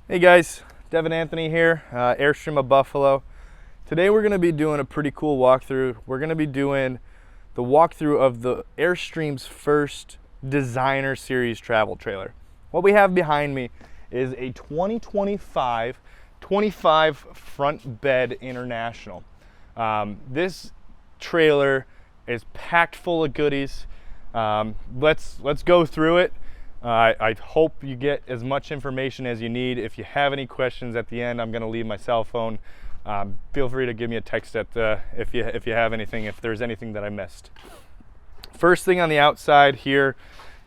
Hey guys, Devin Anthony here, Airstream of Buffalo. Today we're going to be doing a pretty cool walkthrough. We're going to be doing the walkthrough of the Airstream's first designer series travel trailer. What we have behind me is a 2025 25 front bed International. This trailer is packed full of goodies. Let's go through it. I hope you get as much information as you need. If you have any questions at the end, I'm going to leave my cell phone. Feel free to give me a text if you have anything, if there's anything that I missed. First thing on the outside here,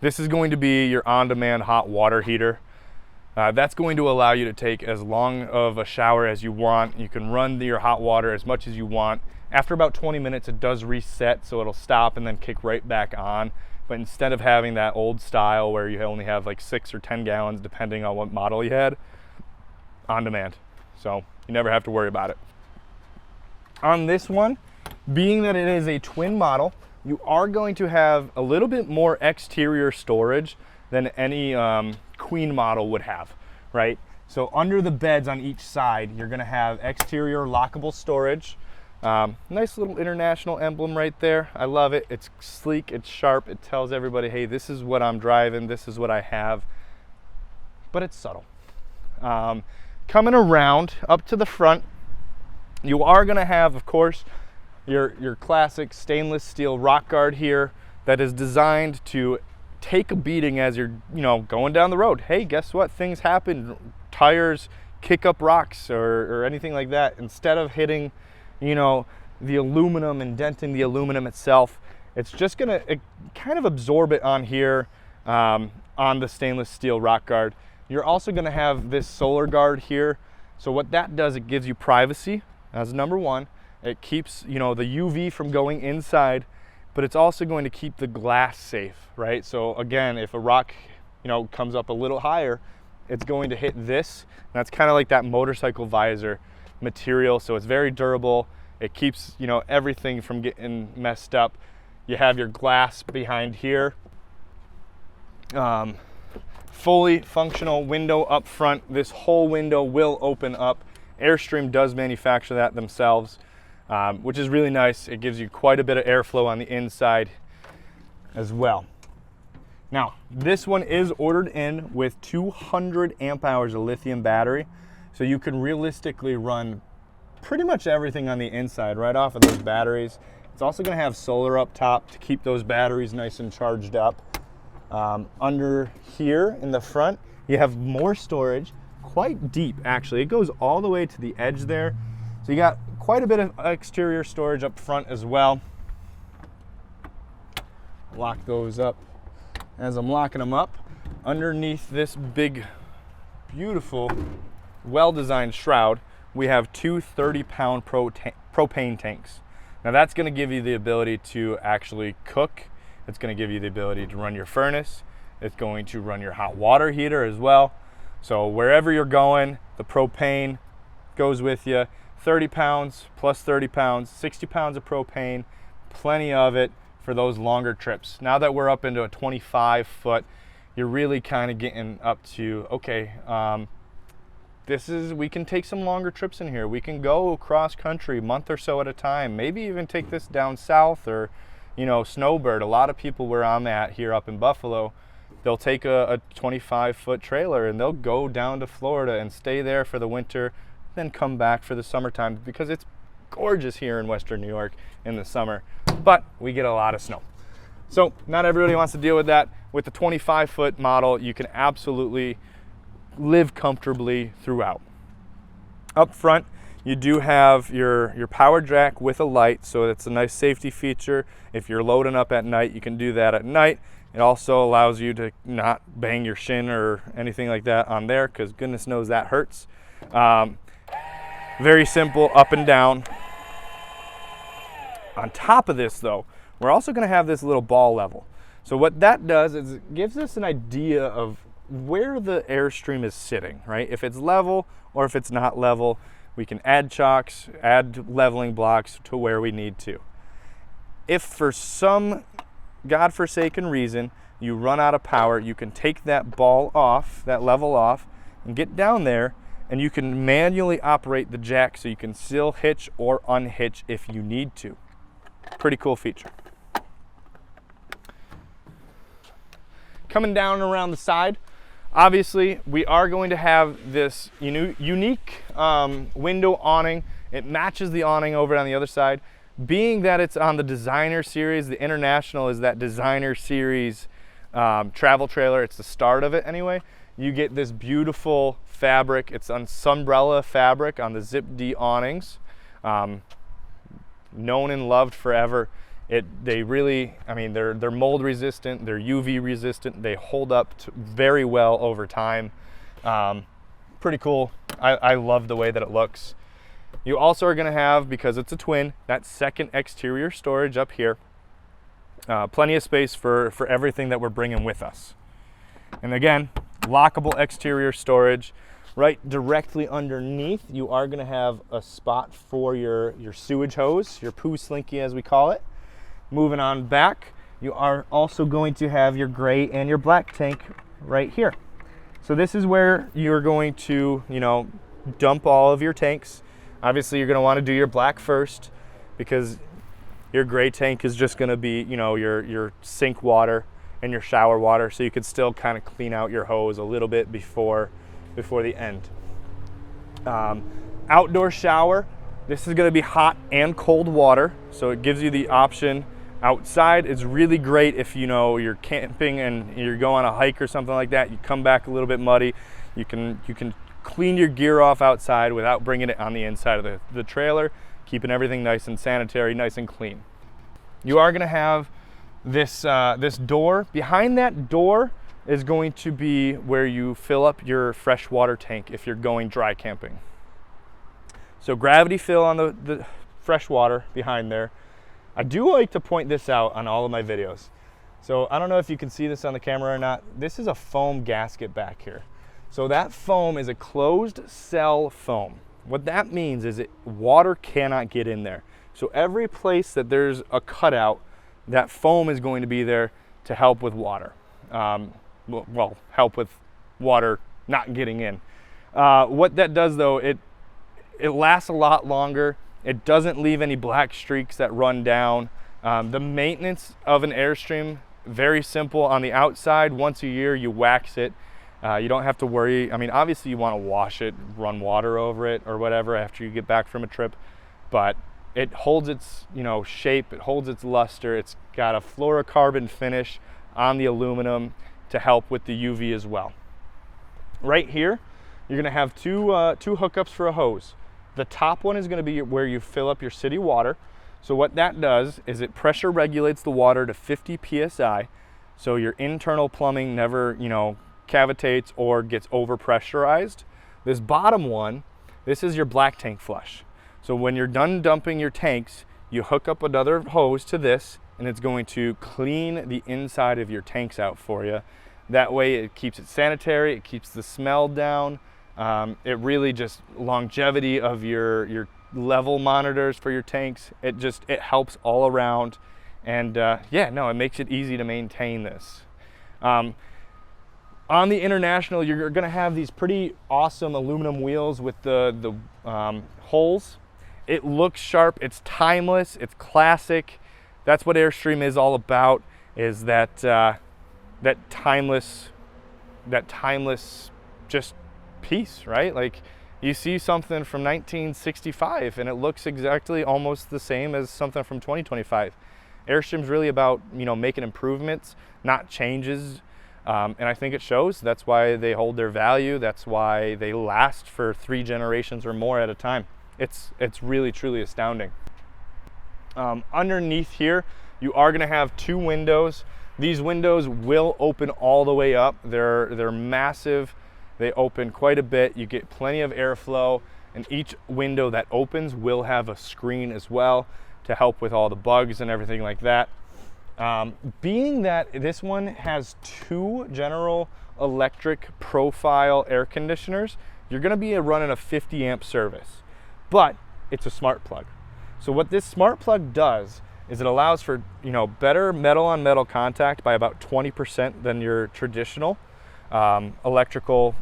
this is going to be your on-demand hot water heater. That's going to allow you to take as long of a shower as you want. You can run your hot water as much as you want. After about 20 minutes, it does reset, so it'll stop and then kick right back on. But instead of having that old style where you only have like 6 or 10 gallons, depending on what model you had, on demand. So you never have to worry about it. On this one, being that it is a twin model, you are going to have a little bit more exterior storage than any queen model would have, right? So under the beds on each side, you're gonna have exterior lockable storage. Nice little International emblem right there. I love it. It's sleek, it's sharp. It tells everybody, hey, this is what I'm driving, this is what I have. But it's subtle. Coming around up to the front, you are going to have, of course, your classic stainless steel rock guard here that is designed to take a beating as you're going down the road. Hey, guess what? Things happen. Tires kick up rocks or anything like that. Instead of hitting the aluminum and denting the aluminum itself, it's just gonna kind of absorb it on here on the stainless steel rock guard. You're also gonna have this solar guard here. So what that does, it gives you privacy as number one. It keeps the UV from going inside, but it's also going to keep the glass safe, right? So again, if a rock comes up a little higher, it's going to hit this. And that's kind of like that motorcycle visor material, so it's very durable. It keeps everything from getting messed up. You have your glass behind here, fully functional window up front. This whole window will open up. Airstream does manufacture that themselves, which is really nice. It gives you quite a bit of airflow on the inside as well. Now, this one is ordered in with 200 amp hours of lithium battery. So you can realistically run pretty much everything on the inside right off of those batteries. It's also going to have solar up top to keep those batteries nice and charged up. Under here in the front, you have more storage, quite deep actually. It goes all the way to the edge there. So you got quite a bit of exterior storage up front as well. Lock those up as I'm locking them up. Underneath this big, beautiful, well-designed shroud, we have two 30-pound propane tanks. Now that's going to give you the ability to actually cook. It's going to give you the ability to run your furnace. It's going to run your hot water heater as well. So wherever you're going, the propane goes with you. 30 pounds plus 30 pounds, 60 pounds of propane, plenty of it for those longer trips. Now that we're up into a 25 foot, you're really kind of getting up to, okay, we can take some longer trips in here. We can go cross country a month or so at a time. Maybe even take this down south or, snowbird. A lot of people where I'm at here up in Buffalo, they'll take a 25-foot trailer and they'll go down to Florida and stay there for the winter, then come back for the summertime because it's gorgeous here in Western New York in the summer, but we get a lot of snow. So not everybody wants to deal with that. With the 25-foot model, you can absolutely live comfortably throughout. Up front, you do have your power jack with a light, so it's a nice safety feature. If you're loading up at night, you can do that at night. It also allows you to not bang your shin or anything like that on there, because goodness knows that hurts. Very simple up and down. On top of this though, we're also going to have this little ball level. So what that does is it gives us an idea of where the Airstream is sitting, right? If it's level or if it's not level, we can add chocks, add leveling blocks to where we need to. If for some godforsaken reason you run out of power, you can take that ball off, that level off, and get down there, and you can manually operate the jack so you can still hitch or unhitch if you need to. Pretty cool feature. Coming down around the side, obviously we are going to have this unique window awning. It matches the awning over on the other side. Being that it's on the designer series, the International is that designer series travel trailer. It's the start of it anyway. You get this beautiful fabric. It's on Sunbrella fabric on the Zip D awnings. Known and loved forever. They really, I mean, they're mold resistant, they're UV resistant, they hold up very well over time. Pretty cool. I love the way that it looks. You also are going to have, because it's a twin, that second exterior storage up here. Plenty of space for everything that we're bringing with us. And again, lockable exterior storage. Right directly underneath, you are going to have a spot for your sewage hose, your poo slinky as we call it. Moving on back, you are also going to have your gray and your black tank right here. So this is where you're going to, dump all of your tanks. Obviously, you're going to want to do your black first, because your gray tank is just going to be, your sink water and your shower water, so you could still kind of clean out your hose a little bit before the end. Outdoor shower. This is going to be hot and cold water, so it gives you the option. Outside is really great if you're camping and you're going on a hike or something like that. You come back a little bit muddy. You can clean your gear off outside without bringing it on the inside of the trailer, keeping everything nice and sanitary, nice and clean. You are going to have this door. Behind that door is going to be where you fill up your freshwater tank if you're going dry camping. So gravity fill on the fresh water behind there. I do like to point this out on all of my videos. So I don't know if you can see this on the camera or not. This is a foam gasket back here. So that foam is a closed cell foam. What that means is water cannot get in there. So every place that there's a cutout, that foam is going to be there to help with water. Help with water not getting in. What that does though, it lasts a lot longer. It doesn't leave any black streaks that run down. The maintenance of an Airstream, very simple. On the outside, once a year you wax it. You don't have to worry. I mean, obviously you want to wash it, run water over it or whatever after you get back from a trip, but it holds its shape, it holds its luster. It's got a fluorocarbon finish on the aluminum to help with the UV as well. Right here, you're gonna have two hookups for a hose. The top one is gonna be where you fill up your city water. So what that does is it pressure regulates the water to 50 PSI, so your internal plumbing never, cavitates or gets over pressurized. This bottom one, this is your black tank flush. So when you're done dumping your tanks, you hook up another hose to this, and it's going to clean the inside of your tanks out for you. That way it keeps it sanitary, it keeps the smell down. It really just longevity of your level monitors for your tanks. It helps all around, and it makes it easy to maintain this. On the International, you're going to have these pretty awesome aluminum wheels with the holes. It looks sharp, it's timeless, it's classic. That's what Airstream is all about, is that timeless just piece, right? Like, you see something from 1965 and it looks exactly almost the same as something from 2025. Airstream's really about, making improvements, not changes. And I think it shows. That's why they hold their value. That's why they last for 3 generations or more at a time. It's really, truly astounding. Underneath here, you are going to have 2 windows. These windows will open all the way up. They're massive. They open quite a bit. You get plenty of airflow, and each window that opens will have a screen as well to help with all the bugs and everything like that. Being that this one has 2 General Electric profile air conditioners, you're going to be running a 50 amp service, but it's a smart plug. So what this smart plug does is it allows for better metal on metal contact by about 20% than your traditional electrical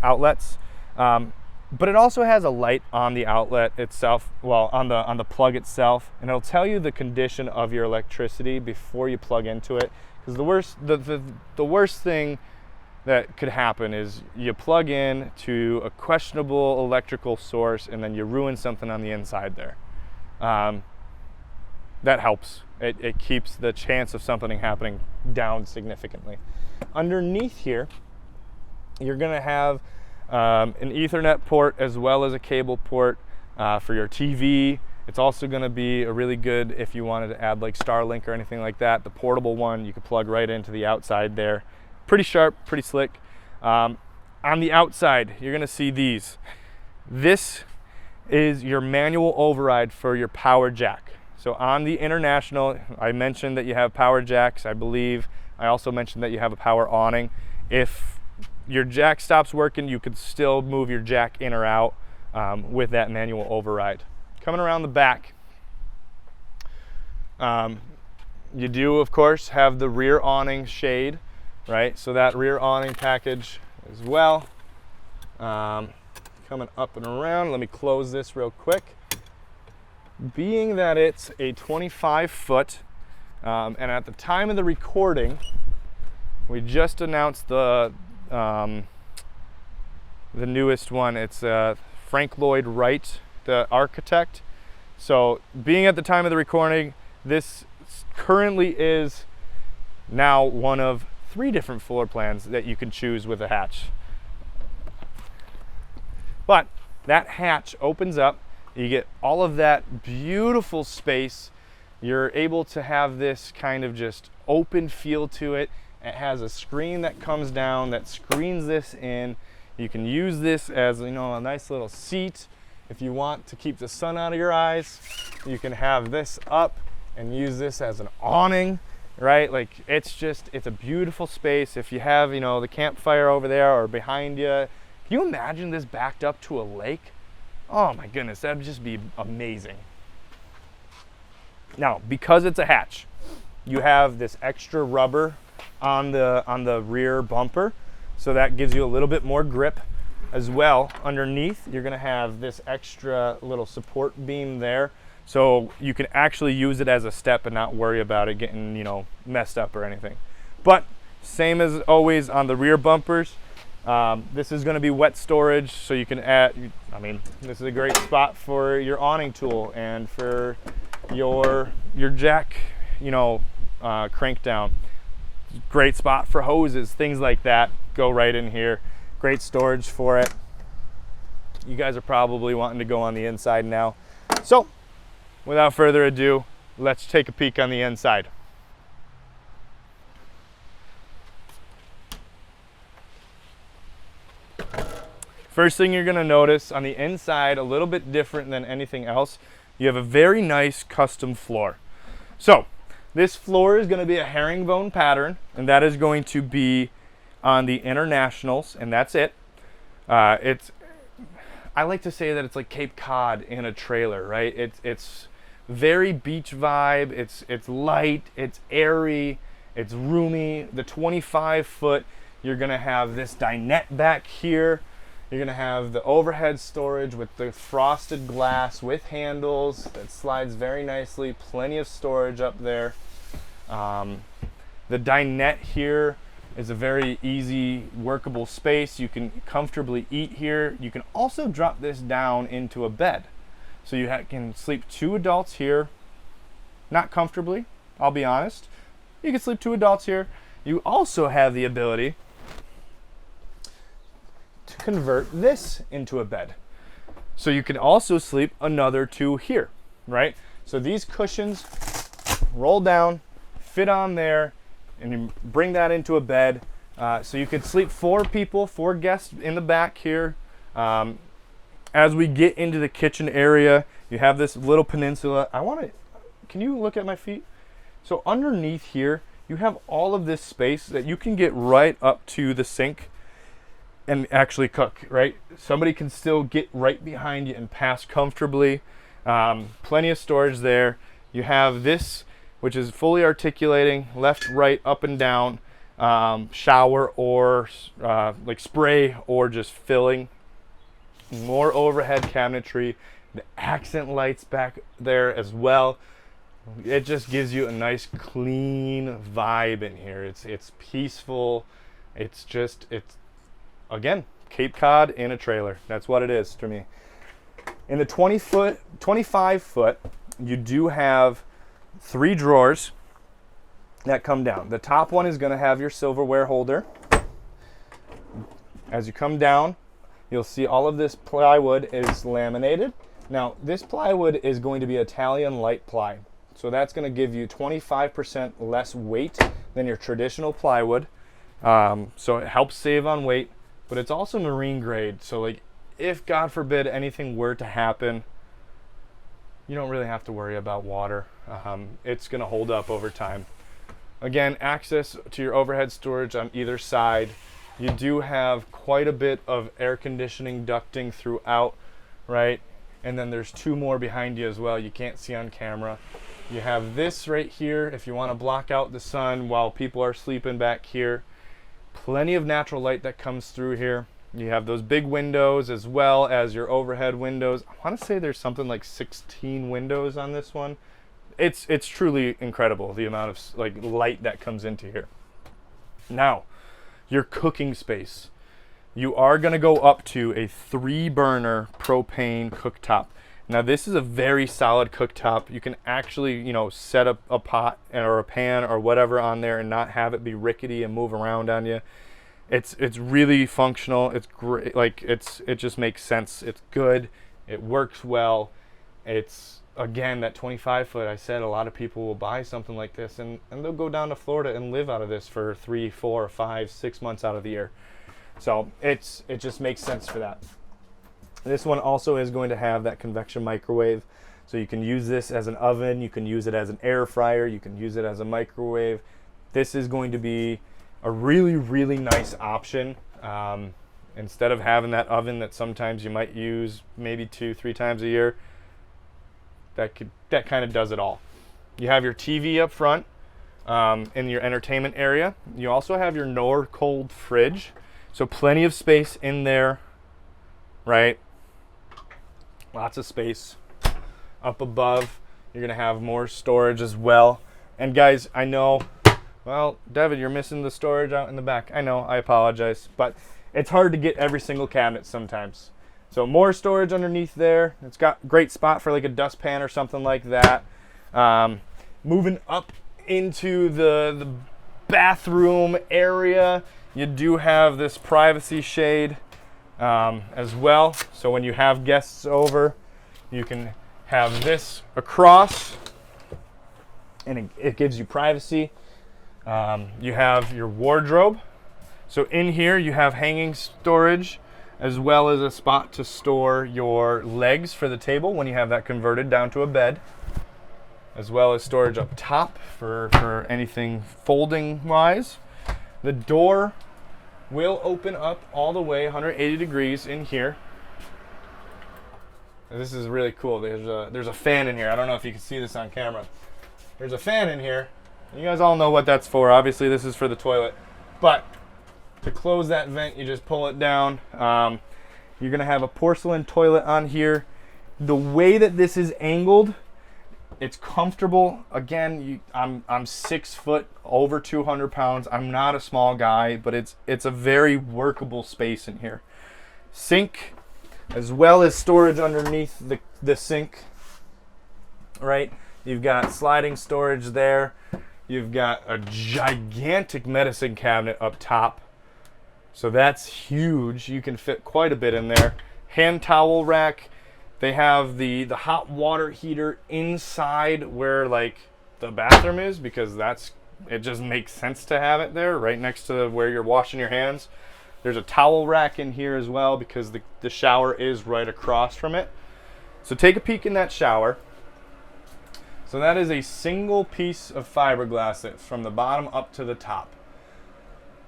outlets. But it also has a light on the outlet itself, well, on the plug itself, and it'll tell you the condition of your electricity before you plug into it. Because the worst thing that could happen is you plug in to a questionable electrical source and then you ruin something on the inside there. That helps. It keeps the chance of something happening down significantly. Underneath here, you're going to have an Ethernet port as well as a cable port for your TV. It's also going to be a really good if you wanted to add like Starlink or anything like that. The portable one you could plug right into the outside there. Pretty sharp, pretty slick. On the outside, you're going to see these. This is your manual override for your power jack. So on the International, I mentioned that you have power jacks, I believe. I also mentioned that you have a power awning. If your jack stops working, you could still move your jack in or out with that manual override. Coming around the back, you do, of course, have the rear awning shade, right? So that rear awning package as well. Coming up and around, let me close this real quick. Being that it's a 25-foot, and at the time of the recording, we just announced the newest one. It's Frank Lloyd Wright, the architect. So being at the time of the recording, this currently is now one of 3 different floor plans that you can choose with a hatch. But that hatch opens up, you get all of that beautiful space. You're able to have this kind of just open feel to it. It has a screen that comes down that screens this in. You can use this as, a nice little seat. If you want to keep the sun out of your eyes, you can have this up and use this as an awning, right? Like it's a beautiful space. If you have, the campfire over there or behind you, can you imagine this backed up to a lake? Oh my goodness, that'd just be amazing. Now, because it's a hatch, you have this extra rubber on the rear bumper, so that gives you a little bit more grip as well. Underneath, you're gonna have this extra little support beam there, so you can actually use it as a step and not worry about it getting, messed up or anything. But same as always on the rear bumpers, this is gonna be wet storage, so you can add, this is a great spot for your awning tool and for your jack, crank down. Great spot for hoses, things like that. Go right in here. Great storage for it. You guys are probably wanting to go on the inside now. So, without further ado, let's take a peek on the inside. First thing you're gonna notice on the inside, a little bit different than anything else, you have a very nice custom floor. So, this floor is gonna be a herringbone pattern, and that is going to be on the Internationals, and that's it. I like to say that it's like Cape Cod in a trailer, right? It's very beach vibe, it's light, it's airy, it's roomy. The 25-foot, you're gonna have this dinette back here. You're gonna have the overhead storage with the frosted glass with handles that slides very nicely. Plenty of storage up there. The dinette here is a very easy workable space. You can comfortably eat here. You can also drop this down into a bed. So you can sleep 2 adults here, not comfortably, I'll be honest. You can sleep 2 adults here. You also have the ability to convert this into a bed. So you can also sleep another 2 here, right? So these cushions roll down, fit on there, and you bring that into a bed. So you could sleep 4 people, 4 guests in the back here. As we get into the kitchen area, you have this little peninsula. Can you look at my feet? So underneath here, you have all of this space that you can get right up to the sink and actually cook, right? Somebody can still get right behind you and pass comfortably. Plenty of storage there. You have this, which is fully articulating, left, right, up and down. shower or like spray or just filling. More overhead cabinetry, the accent lights back there as well. It just gives you a nice clean vibe in here. It's peaceful. It's again, Cape Cod in a trailer. That's what it is to me. In the 25 foot, you do have 3 drawers that come down. The top one is going to have your silverware holder. As you come down, you'll see all of this plywood is laminated. Now, this plywood is going to be Italian light ply. So that's going to give you 25% less weight than your traditional plywood. So it helps save on weight, but it's also marine grade. So like, if God forbid anything were to happen, you don't really have to worry about water. It's going to hold up over time. Again, access to your overhead storage on either side. You do have quite a bit of air conditioning ducting throughout, right? And then there's 2 more behind you as well. You can't see on camera. You have this right here if you want to block out the sun while people are sleeping back here. Plenty of natural light that comes through here. You have those big windows as well as your overhead windows. I want to say there's something like 16 windows on this one. It's truly incredible, the amount of like light that comes into here. Now, your cooking space. You are going to go up to a 3-burner propane cooktop. Now this is a very solid cooktop. You can actually, you know, set up a pot or a pan or whatever on there and not have it be rickety and move around on you. It's really functional. It's great. Like it just makes sense. It's good. It works well. It's, again, that 25 foot. I said a lot of people will buy something like this and they'll go down to Florida and live out of this for 3, 4, 5, 6 months out of the year. So it just makes sense for that. This one also is going to have that convection microwave. So you can use this as an oven, you can use it as an air fryer, you can use it as a microwave. This is going to be a really, really nice option. Instead of having that oven that sometimes you might use maybe 2-3 times a year, that kind of does it all. You have your TV up front in your entertainment area. You also have your Norcold fridge. So plenty of space in there, right? Lots of space. Up above, you're gonna have more storage as well. And guys, I know, well, David, you're missing the storage out in the back. I know, I apologize, but it's hard to get every single cabinet sometimes. So more storage underneath there. It's got a great spot for like a dustpan or something like that. Moving up into the bathroom area, you do have this privacy shade as well. So when you have guests over, you can have this across and it gives you privacy. You have your wardrobe. So in here you have hanging storage as well as a spot to store your legs for the table when you have that converted down to a bed, as well as storage up top for anything folding wise. The door will open up all the way 180 degrees in here. This is really cool. There's a fan in here. I don't know if you can see this on camera. There's a fan in here. You guys all know what that's for. Obviously this is for the toilet, but to close that vent, you just pull it down. You're gonna have a porcelain toilet on here. The way that this is angled, it's comfortable. Again, I'm 6 foot, over 200 pounds. I'm not a small guy, but it's a very workable space in here. Sink, as well as storage underneath the sink, right? You've got sliding storage there. You've got a gigantic medicine cabinet up top. So that's huge. You can fit quite a bit in there. Hand towel rack. They have the hot water heater inside where like the bathroom is, because it just makes sense to have it there right next to where you're washing your hands. There's a towel rack in here as well because the shower is right across from it. So take a peek in that shower. So that is a single piece of fiberglass from the bottom up to the top.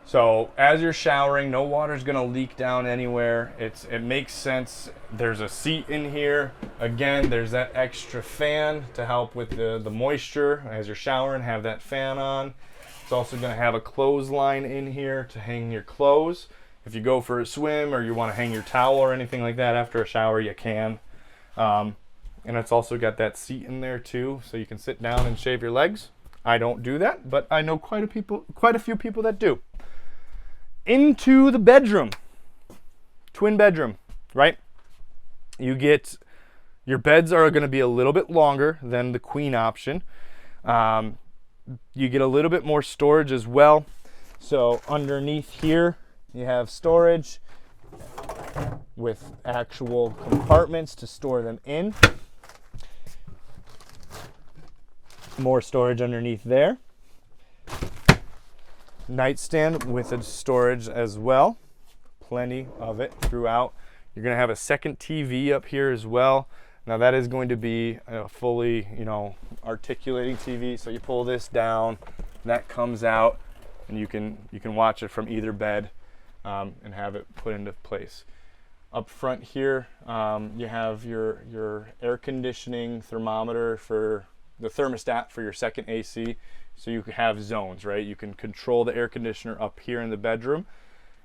So as you're showering, no water's gonna leak down anywhere. It makes sense. There's a seat in here. Again, there's that extra fan to help with the moisture as you're showering. Have that fan on. It's also going to have a clothesline in here to hang your clothes. If you go for a swim or you want to hang your towel or anything like that after a shower, you can. And it's also got that seat in there too, so you can sit down and shave your legs. I don't do that, but I know quite a few people that do. Into the bedroom. Twin bedroom, right? You get, your beds are going to be a little bit longer than the queen option. You get a little bit more storage as well. So underneath here, you have storage with actual compartments to store them in. More storage underneath there. Nightstand with a storage as well. Plenty of it throughout. You're going to have a second TV up here as well. Now that is going to be a fully, articulating TV. So you pull this down, that comes out, and you can watch it from either bed and have it put into place. Up front here, you have your air conditioning thermometer for the thermostat for your second AC. So you can have zones, right? You can control the air conditioner up here in the bedroom,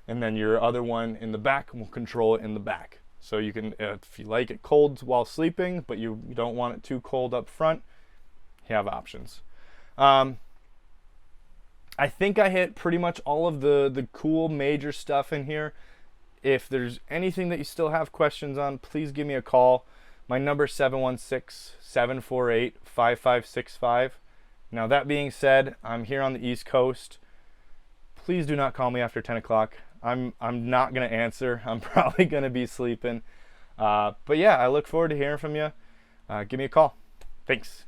and then your other one in the back will control it in the back. So you can, if you like it cold while sleeping, but you don't want it too cold up front, you have options. I think I hit pretty much all of the cool major stuff in here. If there's anything that you still have questions on, please give me a call. My number is 716-748-5565. Now that being said, I'm here on the East Coast. Please do not call me after 10 o'clock. I'm not going to answer. I'm probably going to be sleeping. But yeah, I look forward to hearing from you. Give me a call. Thanks.